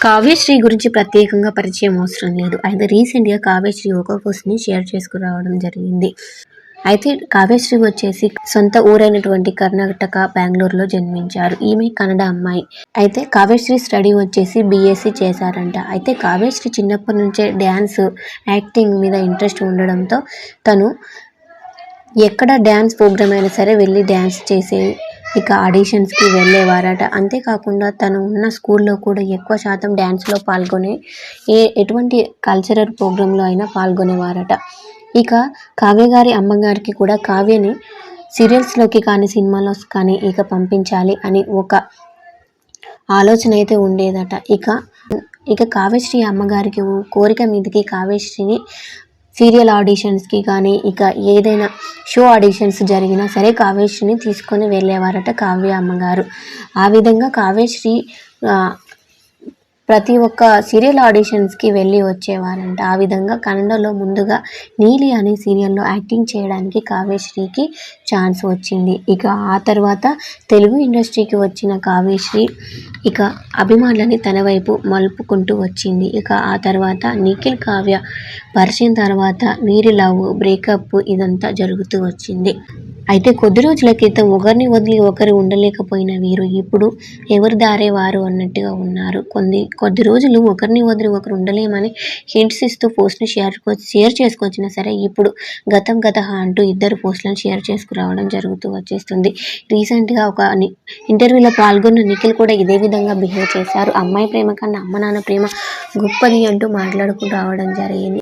కావ్యశ్రీ గురించి ప్రత్యేకంగా పరిచయం అవసరం లేదు. అయితే రీసెంట్‌గా కావ్యశ్రీ ఒక పోస్ట్‌ని షేర్ చేసుకురావడం జరిగింది. అయితే కావ్యశ్రీ వచ్చేసి సొంత ఊరైనటువంటి కర్ణాటక బెంగుళూరులో జన్మించారు. ఈమె కన్నడ అమ్మాయి. అయితే కావ్యశ్రీ స్టడీ వచ్చేసి బీఎస్సీ చేశారంట. అయితే కావ్యశ్రీ చిన్నప్పటి నుంచే డ్యాన్స్, యాక్టింగ్ మీద ఇంట్రెస్ట్ ఉండడంతో తను ఎక్కడ డ్యాన్స్ ప్రోగ్రామ్ అయినా సరే వెళ్ళి డ్యాన్స్ చేసే ఇక ఆడిషన్స్‌కి వెళ్ళేవారట. అంతేకాకుండా తను ఉన్న స్కూల్‌లో కూడా ఎక్కువ శాతం డ్యాన్స్‌లో పాల్గొని ఎటువంటి కల్చరల్ ప్రోగ్రామ్‌లో అయినా పాల్గొనేవారట. ఇక కావ్య గారి అమ్మగారికి కూడా కావ్యని సీరియల్స్‌లోకి కానీ, సినిమాలో కానీ ఇక పంపించాలి అని ఒక ఆలోచన అయితే ఉండేదట. ఇక కావ్యశ్రీ అమ్మగారికి కోరిక మీదకి కావ్యశ్రీని సీరియల్ ఆడిషన్స్‌కి కానీ, ఇక ఏదైనా షో ఆడిషన్స్ జరిగినా సరే కావ్యశ్రీని తీసుకొని వెళ్ళేవారట కావ్య అమ్మగారు. ఆ విధంగా కావ్యశ్రీ ప్రతి ఒక్క సీరియల్ ఆడిషన్స్‌కి వెళ్ళి వచ్చేవారంట. ఆ విధంగా కన్నడలో ముందుగా నీలి అనే సీరియల్‌లో యాక్టింగ్ చేయడానికి కావ్యశ్రీకి ఛాన్స్ వచ్చింది. ఇక ఆ తర్వాత తెలుగు ఇండస్ట్రీకి వచ్చిన కావ్యశ్రీ ఇక అభిమానులని తన వైపు మలుపుకుంటూ వచ్చింది. ఇక ఆ తర్వాత నిఖిల్ కావ్య పరిచయం తర్వాత వీరి లవ్, బ్రేకప్ ఇదంతా జరుగుతూ వచ్చింది. అయితే కొద్ది రోజుల క్రితం ఒకరిని వదిలి ఒకరు ఉండలేకపోయిన వీరు ఇప్పుడు ఎవరి దారే వారు అన్నట్టుగా ఉన్నారు. కొద్ది రోజులు ఒకరిని వదిలి ఒకరు ఉండలేమని హింట్స్ ఇస్తూ పోస్ట్‌ని షేర్ చేసుకొచ్చినా సరే ఇప్పుడు గతం గతః అంటూ ఇద్దరు పోస్టులను షేర్ చేసుకురావడం జరుగుతూ వచ్చేస్తుంది. రీసెంట్‌గా ఒక ఇంటర్వ్యూలో పాల్గొన్న నిఖిల్ కూడా ఇదే విధంగా బిహేవ్ చేశారు. అమ్మాయి ప్రేమ కన్నా అమ్మ నాన్న ప్రేమ గొప్పది అంటూ మాట్లాడుకుంటూ రావడం జరిగింది.